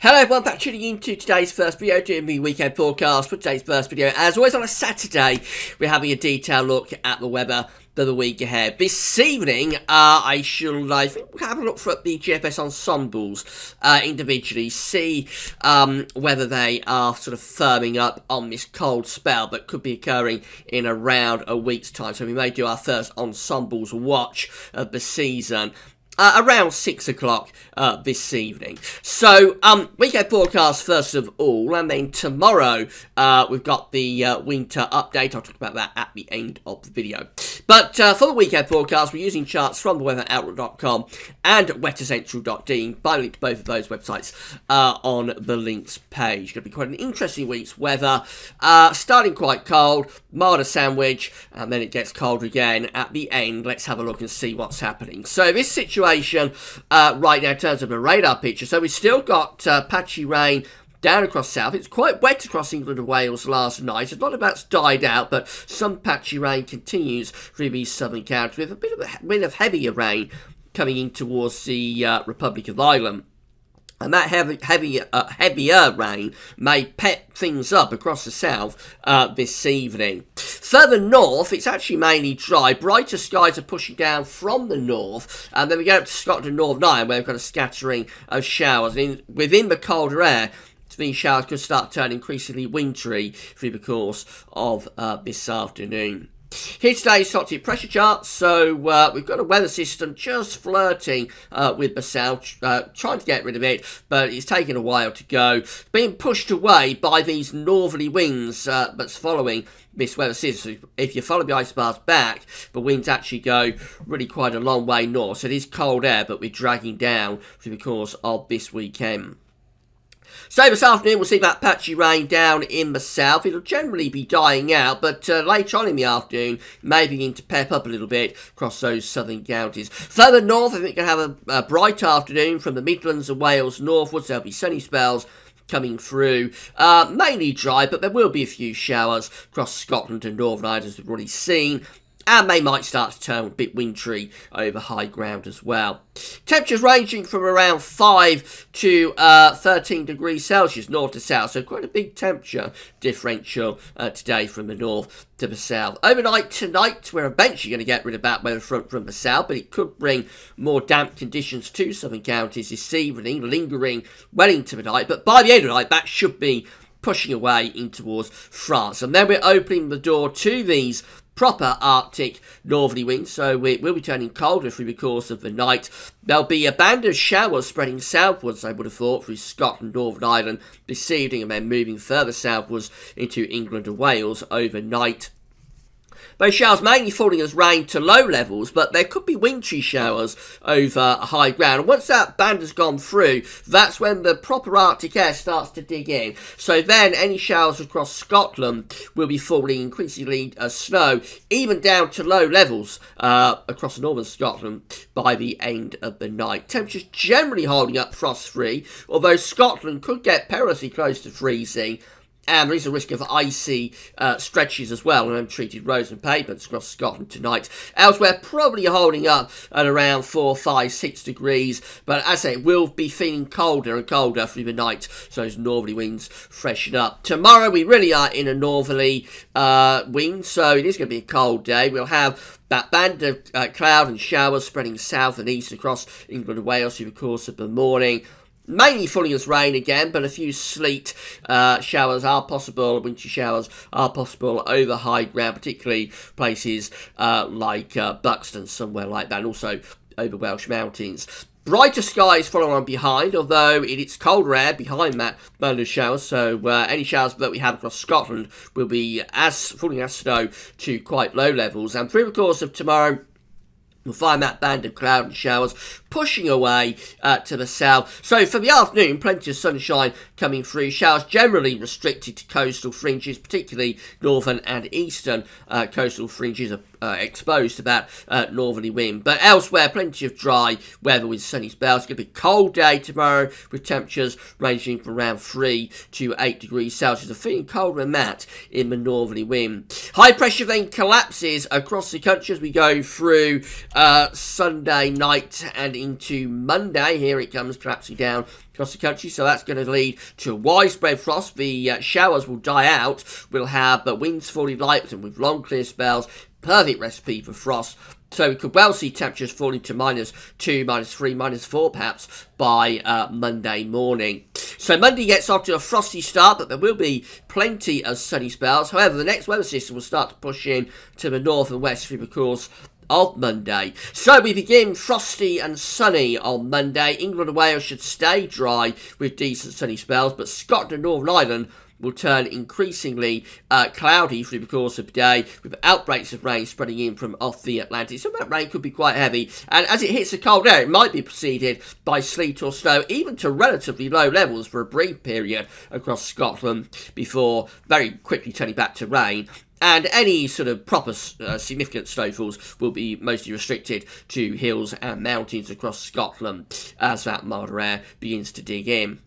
Hello everyone, back tuning into today's first video, doing the weekend forecast for today's first video. As always on a Saturday, we're having a detailed look at the weather for the week ahead. This evening, I think we'll have a look at the GFS ensembles individually, see whether they are sort of firming up on this cold spell that could be occurring in around a week's time. So we may do our first ensembles watch of the season around 6 o'clock this evening. So, weekend forecast first of all, and then tomorrow we've got the winter update. I'll talk about that at the end of the video. But for the weekend forecast, we're using charts from theweatheroutlook.com and weathercentral.de. You can find a link to both of those websites on the links page. Going to be quite an interesting week's weather. Starting quite cold, milder sandwich, and then it gets colder again at the end. Let's have a look and see what's happening. So this situation right now in terms of a radar picture. So we've still got patchy rain down across south. It's quite wet across England and Wales last night. A lot of that's died out, but some patchy rain continues through these southern counties with a bit of heavier rain coming in towards the Republic of Ireland. And that heavier rain may pep things up across the south this evening. Further north, it's actually mainly dry. Brighter skies are pushing down from the north. And then we go up to Scotland and Northern Ireland, where we've got a scattering of showers. Within the colder air, these showers could start turning increasingly wintry through the course of this afternoon. Here's today's Arctic pressure chart. So we've got a weather system just flirting with the south, trying to get rid of it, but it's taken a while to go. Being pushed away by these northerly winds that's following this weather system. So if you follow the isobars back, the winds actually go really quite a long way north. So it is cold air, but we're dragging down through the course of this weekend. So this afternoon we'll see that patchy rain down in the south. It'll generally be dying out, but later on in the afternoon may begin to pep up a little bit across those southern counties. Further north, I think we're going to have a bright afternoon from the Midlands and Wales northwards. There'll be sunny spells coming through, mainly dry, but there will be a few showers across Scotland and Northern Ireland, as we've already seen. And they might start to turn a bit wintry over high ground as well. Temperatures ranging from around 5 to 13 degrees Celsius north to south. So quite a big temperature differential today from the north to the south. Overnight tonight, we're eventually going to get rid of that weather front from the south, but it could bring more damp conditions to southern counties this evening, lingering well into the night. But by the end of the night, that should be pushing away in towards France. And then we're opening the door to these proper Arctic northerly winds, so it will be turning colder through the course of the night. There'll be a band of showers spreading southwards, I would have thought, through Scotland, Northern Ireland this evening, and then moving further southwards into England and Wales overnight. Those showers mainly falling as rain to low levels, but there could be wintry showers over high ground. And once that band has gone through, that's when the proper Arctic air starts to dig in. So then any showers across Scotland will be falling increasingly as snow, even down to low levels across northern Scotland by the end of the night. Temperatures generally holding up frost-free, although Scotland could get perilously close to freezing. And there is a risk of icy stretches as well on untreated roads and pavements across Scotland tonight. Elsewhere, probably holding up at around 4, 5, 6 degrees. But as I say, it will be feeling colder and colder through the night. So those northerly winds freshen up. Tomorrow, we really are in a northerly wind. So it is going to be a cold day. We'll have that band of cloud and showers spreading south and east across England and Wales through the course of the morning. Mainly falling as rain again, but a few sleet showers are possible, wintry showers are possible over high ground, particularly places like Buxton, somewhere like that, and also over Welsh mountains. Brighter skies follow on behind, although it's colder air behind that band of showers, so any showers that we have across Scotland will be falling as snow to quite low levels. And through the course of tomorrow, we'll find that band of cloud and showers pushing away to the south. So for the afternoon, plenty of sunshine coming through. Showers generally restricted to coastal fringes, particularly northern and eastern coastal fringes are exposed to that northerly wind. But elsewhere, plenty of dry weather with sunny spells. It's going to be a cold day tomorrow with temperatures ranging from around 3 to 8 degrees Celsius. And feeling colder than that in the northerly wind. High pressure then collapses across the country as we go through Sunday night and into Monday. Here it comes collapsing down across the country, so that's going to lead to widespread frost. The showers will die out. We'll have winds falling light and with long clear spells. Perfect recipe for frost. So we could well see temperatures falling to -2, -3, -4 perhaps by Monday morning. So Monday gets off to a frosty start, but there will be plenty of sunny spells. However, the next weather system will start to push in to the north and west through the course of Monday. So we begin frosty and sunny on Monday. England and Wales should stay dry with decent sunny spells, but Scotland and Northern Ireland will turn increasingly cloudy through the course of the day, with outbreaks of rain spreading in from off the Atlantic. Some of that rain could be quite heavy, and as it hits the cold air, it might be preceded by sleet or snow, even to relatively low levels for a brief period across Scotland, before very quickly turning back to rain. And any sort of proper significant snowfalls will be mostly restricted to hills and mountains across Scotland as that milder air begins to dig in.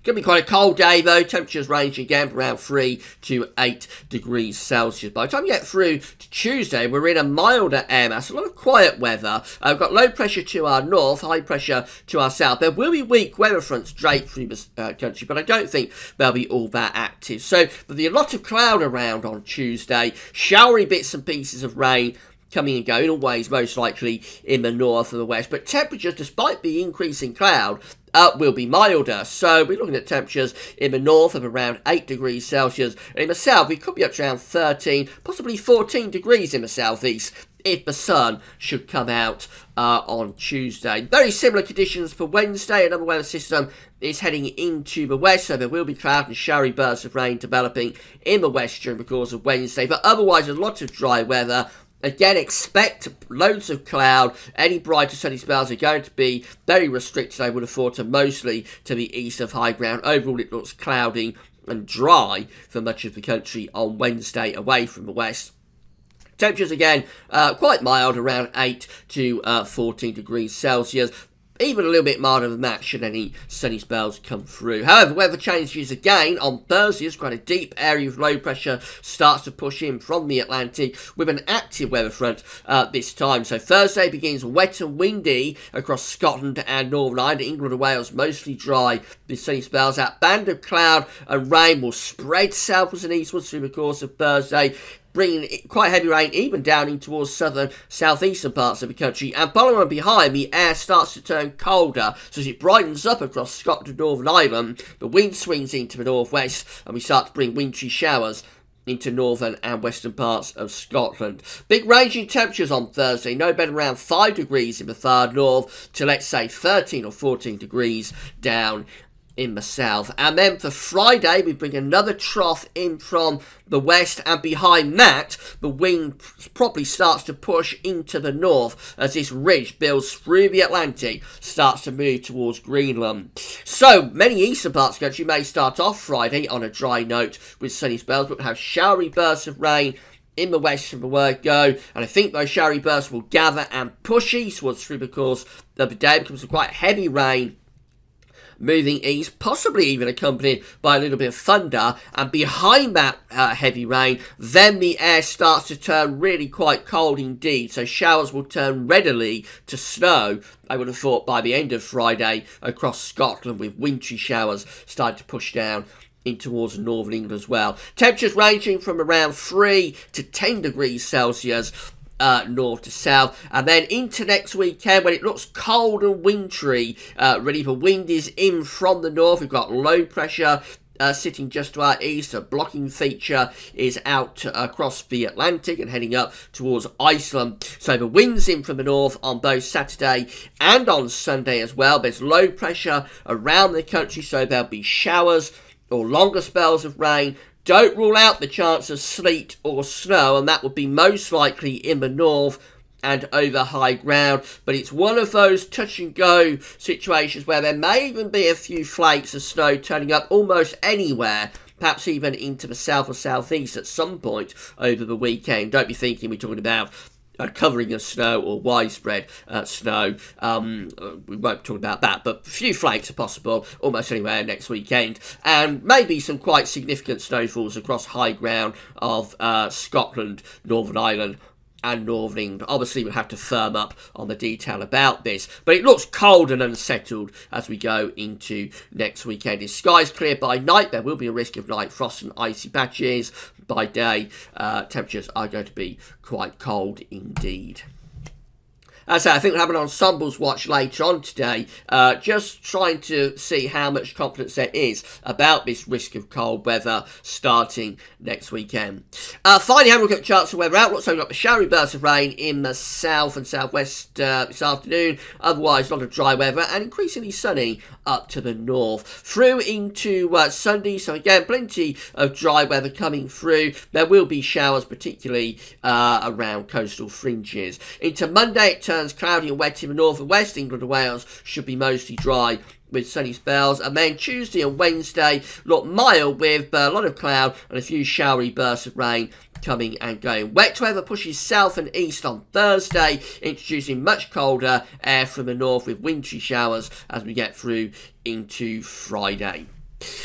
Going to be quite a cold day though, temperatures ranging again from around 3 to 8 degrees Celsius. By the time we get through to Tuesday, we're in a milder air mass, a lot of quiet weather. We've got low pressure to our north, high pressure to our south. There will be weak weather fronts draped through the country, but I don't think they'll be all that active. So there'll be a lot of cloud around on Tuesday, showery bits and pieces of rain coming and going, always most likely in the north and the west. But temperatures, despite the increase in cloud, will be milder. So we're looking at temperatures in the north of around 8 degrees Celsius. And in the south, we could be up to around 13, possibly 14 degrees in the southeast, if the sun should come out on Tuesday. Very similar conditions for Wednesday. Another weather system is heading into the west, so there will be cloud and showery bursts of rain developing in the west during the course of Wednesday. But otherwise, a lot of dry weather. Again, expect loads of cloud. Any brighter sunny spells are going to be very restricted, I would have thought, and mostly to the east of high ground. Overall, it looks cloudy and dry for much of the country on Wednesday away from the west. Temperatures, again, quite mild, around 8 to 14 degrees Celsius. Even a little bit milder than that should any sunny spells come through. However, weather changes again on Thursday as quite a deep area of low pressure starts to push in from the Atlantic with an active weather front this time. So Thursday begins wet and windy across Scotland and Northern Ireland. England and Wales mostly dry with sunny spells. That band of cloud and rain will spread southwards and eastwards through the course of Thursday, bringing quite heavy rain even down in towards southern, southeastern parts of the country. And following on behind, the air starts to turn colder. So as it brightens up across Scotland and Northern Ireland, the wind swings into the northwest and we start to bring wintry showers into northern and western parts of Scotland. Big ranging temperatures on Thursday, no better around 5 degrees in the far north to, let's say, 13 or 14 degrees down in the south. And then for Friday, we bring another trough in from the west, and behind that, the wind probably starts to push into the north as this ridge builds through the Atlantic, starts to move towards Greenland. So many eastern parts of the country may start off Friday on a dry note with sunny spells, but have showery bursts of rain in the west from the word go, and I think those showery bursts will gather and push eastwards through the course of the day. It becomes quite heavy rain moving east, possibly even accompanied by a little bit of thunder, and behind that heavy rain, then the air starts to turn really quite cold indeed, so showers will turn readily to snow, I would have thought, by the end of Friday across Scotland, with wintry showers starting to push down in towards northern England as well. Temperatures ranging from around 3 to 10 degrees Celsius north to south, and then into next weekend when it looks cold and wintry. Really, the wind is in from the north. We've got low pressure sitting just to our east. A blocking feature is out across the Atlantic and heading up towards Iceland. So the wind's in from the north on both Saturday and on Sunday as well. There's low pressure around the country, so there'll be showers or longer spells of rain. Don't rule out the chance of sleet or snow, and that would be most likely in the north and over high ground. But it's one of those touch-and-go situations where there may even be a few flakes of snow turning up almost anywhere, perhaps even into the south or southeast at some point over the weekend. Don't be thinking we're talking about covering of snow or widespread snow. We won't talk about that, but a few flakes are possible almost anywhere next weekend, and maybe some quite significant snowfalls across high ground of Scotland, Northern Ireland and Northern England. Obviously, we'll have to firm up on the detail about this, but it looks cold and unsettled as we go into next weekend. If skies clear by night, there will be a risk of night frost and icy patches. By day, temperatures are going to be quite cold indeed. As I say, I think we'll have an ensembles watch later on today, just trying to see how much confidence there is about this risk of cold weather starting next weekend. Finally, having a look at charts of weather outlook. So we've got the showery bursts of rain in the south and southwest this afternoon. Otherwise, a lot of dry weather and increasingly sunny up to the north. Through into Sunday, so again, plenty of dry weather coming through. There will be showers, particularly around coastal fringes. Into Monday, it turns cloudy and wet in the north and west. England and Wales should be mostly dry with sunny spells, and then Tuesday and Wednesday look mild with a lot of cloud and a few showery bursts of rain coming and going. Wet weather pushes south and east on Thursday, introducing much colder air from the north with wintry showers as we get through into Friday.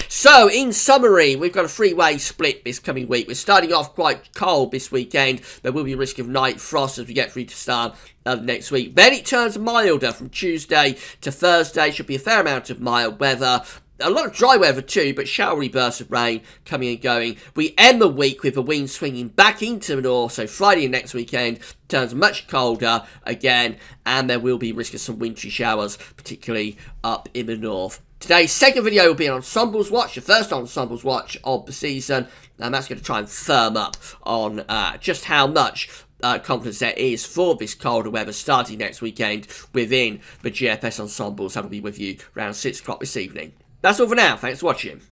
So, in summary, we've got a three-way split this coming week. We're starting off quite cold this weekend. There will be a risk of night frost as we get through to the start of next week. Then it turns milder from Tuesday to Thursday. Should be a fair amount of mild weather. A lot of dry weather too, but showery bursts of rain coming and going. We end the week with the wind swinging back into the north, so Friday and next weekend turns much colder again, and there will be risk of some wintry showers, particularly up in the north. Today's second video will be an ensembles watch, the first ensembles watch of the season, and that's going to try and firm up on just how much confidence there is for this colder weather starting next weekend within the GFS ensembles. That'll be with you around 6 o'clock this evening. That's all for now. Thanks for watching.